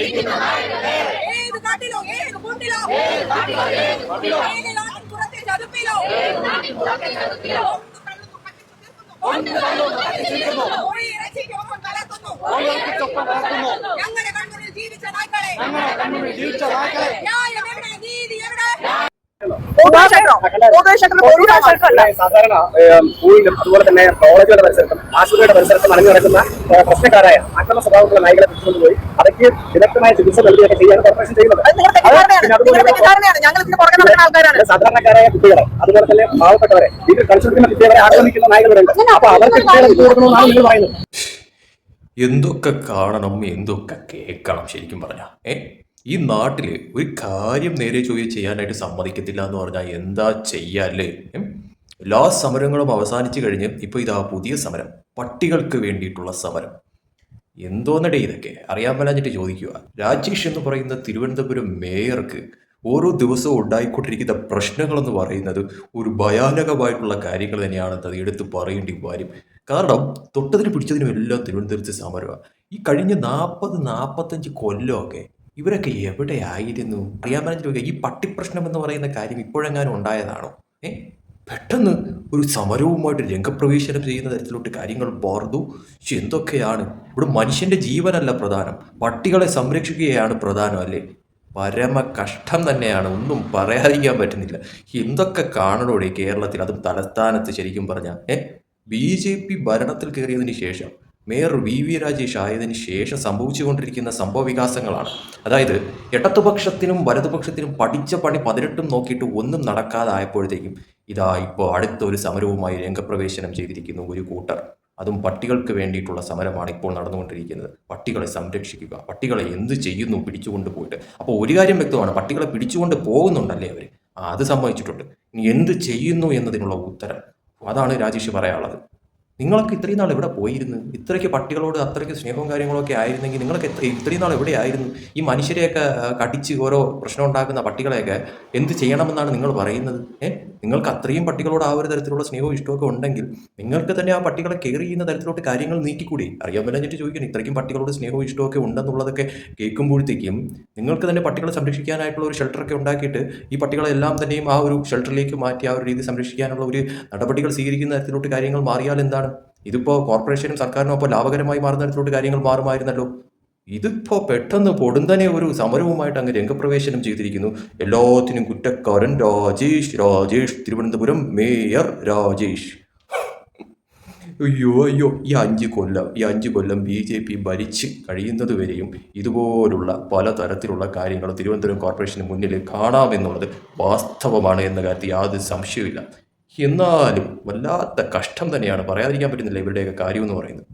ഏത് കാട്ടിലോ ഏത് കുണ്ടിലോ പുറത്തെ ചതുപ്പിലോ ഞങ്ങളുടെ കണ്ണൂരിൽ ജീവിച്ച നായ്ക്കളെ ന്യായം എവിടെ നീതി എവിടെ സാധാരണ സ്കൂളിലും അതുപോലെ തന്നെ കോളേജുകളുടെ പരിസരത്തും ആശുപത്രിയുടെ പരിസരത്തും അണിഞ്ഞു നടക്കുന്ന പ്രശ്നക്കാരായ അക്രമ സ്വഭാവമുള്ള നായ്കളെ പിടിച്ചുകൊണ്ടുപോയി അവയ്ക്ക് വിദഗ്ധമായ ചികിത്സ നൽകുകയൊക്കെ ചെയ്യാൻ കോർപ്പറേഷൻ ചെയ്യുന്നത്. സാധാരണക്കാരായ കുട്ടികളെ അതുപോലെ തന്നെ പാവപ്പെട്ടവരെ വീട്ടിൽ കളിച്ചെടുക്കുന്ന കുട്ടികളെ ആക്രമിക്കുന്ന നായ്കളുണ്ട്. അപ്പൊ അവർക്ക് കൊടുക്കണമെന്നാണ് നിങ്ങൾ പറയുന്നത്. എന്തൊക്കെ കാണണം, എന്തൊക്കെ കേൾക്കണം. ശരിക്കും പറഞ്ഞാൽ ഈ നാട്ടിൽ ഒരു കാര്യം നേരെ ചെയ്യാനായിട്ട് സമ്മതിക്കത്തില്ല എന്ന് പറഞ്ഞാൽ എന്താ ചെയ്യാല്ലേ? എല്ലാ സമരങ്ങളും അവസാനിച്ചു കഴിഞ്ഞ് ഇപ്പോൾ ഇതാ പുതിയ സമരം, പട്ടികൾക്ക് വേണ്ടിയിട്ടുള്ള സമരം. എന്തോന്നടേ ഇതൊക്കെ അറിയാൻ മേലാഞ്ഞിട്ട് ചോദിക്കുക. രാജേഷ് എന്ന് പറയുന്ന തിരുവനന്തപുരം മേയർക്ക് ഓരോ ദിവസവും ഉണ്ടായിക്കൊണ്ടിരിക്കുന്ന പ്രശ്നങ്ങളെന്ന് പറയുന്നത് ഒരു ഭയാനകമായിട്ടുള്ള കാര്യങ്ങൾ തന്നെയാണെന്ന് അത് എടുത്ത് പറയേണ്ടി വരും. കാരണം തൊട്ടതിന് പിടിച്ചതിനും എല്ലാം തിരുവനന്തപുരത്ത് സമരമാണ്. ഈ കഴിഞ്ഞ 40-45 കൊല്ലമൊക്കെ ഇവരൊക്കെ എവിടെയായിരുന്നു അറിയാൻ പറ്റും. ഈ പട്ടിപ്രശ്നം എന്ന് പറയുന്ന കാര്യം ഇപ്പോഴെങ്ങാനും ഉണ്ടായതാണോ? പെട്ടെന്ന് ഒരു സമരവുമായിട്ട് രംഗപ്രവേശനം ചെയ്യുന്ന തരത്തിലോട്ട് കാര്യങ്ങൾ മാറുന്നു. എന്തൊക്കെയാണ് ഇവിടെ? മനുഷ്യന്റെ ജീവനല്ല പ്രധാനം, പട്ടികളെ സംരക്ഷിക്കുകയാണ് പ്രധാനം അല്ലേ? പരമ കഷ്ടം തന്നെയാണ്, ഒന്നും പറയാതിരിക്കാൻ പറ്റുന്നില്ല. എന്തൊക്കെ കാണണോടെ കേരളത്തിൽ, അതും തലസ്ഥാനത്ത്. ശരിക്കും പറഞ്ഞാൽ BJP ഭരണത്തിൽ കയറിയതിന് ശേഷം, മേയർ VV രാജേഷ് ആയതിന് ശേഷം സംഭവിച്ചുകൊണ്ടിരിക്കുന്ന സംഭവ വികാസങ്ങളാണ്. അതായത് ഇടതുപക്ഷത്തിനും വലതുപക്ഷത്തിനും പഠിച്ച പണി 18 നോക്കിയിട്ട് ഒന്നും നടക്കാതായപ്പോഴത്തേക്കും ഇതാ ഇപ്പോൾ അടുത്തൊരു സമരവുമായി രംഗപ്രവേശനം ചെയ്തിരിക്കുന്നു ഒരു കൂട്ടർ. അതും പട്ടികൾക്ക് വേണ്ടിയിട്ടുള്ള സമരമാണ് ഇപ്പോൾ നടന്നുകൊണ്ടിരിക്കുന്നത്. പട്ടികളെ സംരക്ഷിക്കുക, പട്ടികളെ എന്ത് ചെയ്യുന്നു പിടിച്ചുകൊണ്ട് പോയിട്ട്. അപ്പോൾ ഒരു കാര്യം വ്യക്തമാണ്, പട്ടികളെ പിടിച്ചുകൊണ്ട് പോകുന്നുണ്ടല്ലേ അവർ, അത് സമ്മതിച്ചിട്ടുണ്ട്. ഇനി എന്ത് ചെയ്യുന്നു എന്നതിനുള്ള ഉത്തരം അതാണ് രാജേഷ് പറയാനുള്ളത്. നിങ്ങളൊക്കെ ഇത്രയും നാൾ എവിടെ പോയിരുന്നു? ഇത്രയ്ക്ക് പട്ടികളോട് അത്രയ്ക്ക് സ്നേഹവും കാര്യങ്ങളൊക്കെ ആയിരുന്നെങ്കിൽ നിങ്ങളൊക്കെ ഇത്രയും നാൾ എവിടെയായിരുന്നു? ഈ മനുഷ്യരെയൊക്കെ കടിച്ച് ഓരോ പ്രശ്നം ഉണ്ടാക്കുന്ന പട്ടികളെയൊക്കെ എന്ത് ചെയ്യണമെന്നാണ് നിങ്ങൾ പറയുന്നത്? നിങ്ങൾക്ക് അത്രയും പട്ടികളോട് ആ ഒരു തരത്തിലുള്ള സ്നേഹവും ഇഷ്ടമൊക്കെ ഉണ്ടെങ്കിൽ നിങ്ങൾക്ക് തന്നെ ആ പട്ടികളെ കെയർ ചെയ്യുന്ന തരത്തിലോട്ട് കാര്യങ്ങൾ നീക്കിക്കൂടി. അറിയാൻ പറ്റാഞ്ഞിട്ട് ചോദിക്കണം. ഇത്രയ്ക്കും പട്ടികളോട് സ്നേഹവും ഇഷ്ടമൊക്കെ ഉണ്ടെന്നുള്ളതൊക്കെ കേൾക്കുമ്പോഴത്തേക്കും നിങ്ങൾക്ക് തന്നെ പട്ടികളെ സംരക്ഷിക്കാനായിട്ടുള്ള ഒരു ഷെൽട്ടറൊക്കെ ഉണ്ടാക്കിയിട്ട് ഈ പട്ടികളെല്ലാം തന്നെയും ആ ഒരു ഷെൽട്ടറിലേക്ക് മാറ്റി ആ ഒരു രീതി സംരക്ഷിക്കാനുള്ള ഒരു നടപടികൾ സ്വീകരിക്കുന്ന തരത്തിലോട്ട് കാര്യങ്ങൾ മാറിയാൽ എന്താണ്? ഇതിപ്പോൾ കോർപ്പറേഷനും സർക്കാരിനും അപ്പോൾ ലാഭകരമായി മാറുന്ന തരത്തിലോട്ട് കാര്യങ്ങൾ മാറുമായിരുന്നല്ലോ. ഇതിപ്പോൾ പെട്ടെന്ന് പൊടുന്നനെ ഒരു സമരവുമായിട്ട് അങ്ങ് രംഗപ്രവേശനം ചെയ്തിരിക്കുന്നു. എല്ലാത്തിനും കുറ്റക്കാരൻ രാജേഷ് തിരുവനന്തപുരം മേയർ രാജേഷ്. അയ്യോ ഈ 5 കൊല്ലം BJP ഭരിച്ച് കഴിയുന്നത് വരെയും ഇതുപോലുള്ള പലതരത്തിലുള്ള കാര്യങ്ങൾ തിരുവനന്തപുരം കോർപ്പറേഷന് മുന്നിൽ കാണാമെന്നുള്ളത് വാസ്തവമാണ് എന്ന കാര്യത്തിൽ യാതൊരു സംശയമില്ല. എന്നാലും വല്ലാത്ത കഷ്ടം തന്നെയാണ്, പറയാതിരിക്കാൻ പറ്റുന്നില്ല ഇവരുടെയൊക്കെ കാര്യമെന്ന് പറയുന്നത്.